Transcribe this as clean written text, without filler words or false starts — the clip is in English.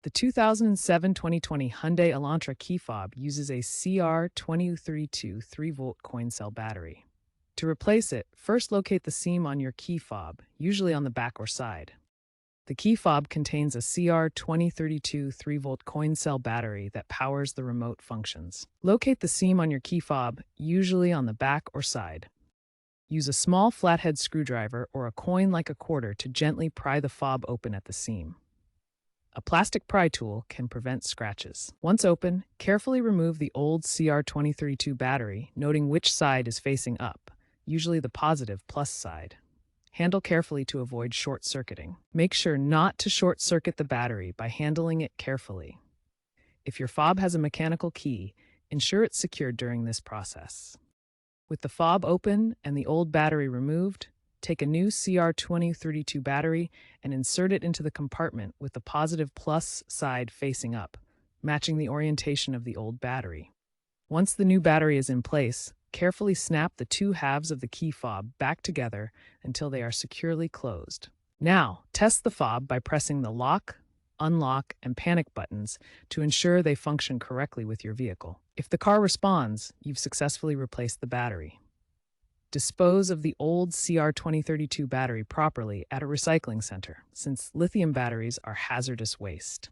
The 2007-2020 Hyundai Elantra key fob uses a CR2032 3-volt coin cell battery. To replace it, first locate the seam on your key fob, usually on the back or side. The key fob contains a CR2032 3-volt coin cell battery that powers the remote functions. Locate the seam on your key fob, usually on the back or side. Use a small flathead screwdriver or a coin like a quarter to gently pry the fob open at the seam. A plastic pry tool can prevent scratches. Once open, carefully remove the old CR2032 battery, noting which side is facing up, usually the positive plus side. Handle carefully to avoid short-circuiting. Make sure not to short-circuit the battery by handling it carefully. If your fob has a mechanical key, ensure it's secured during this process. With the fob open and the old battery removed, take a new CR2032 battery and insert it into the compartment with the positive plus side facing up, matching the orientation of the old battery. Once the new battery is in place, carefully snap the two halves of the key fob back together until they are securely closed. Now, test the fob by pressing the lock, unlock, and panic buttons to ensure they function correctly with your vehicle. If the car responds, you've successfully replaced the battery. Dispose of the old CR2032 battery properly at a recycling center, since lithium batteries are hazardous waste.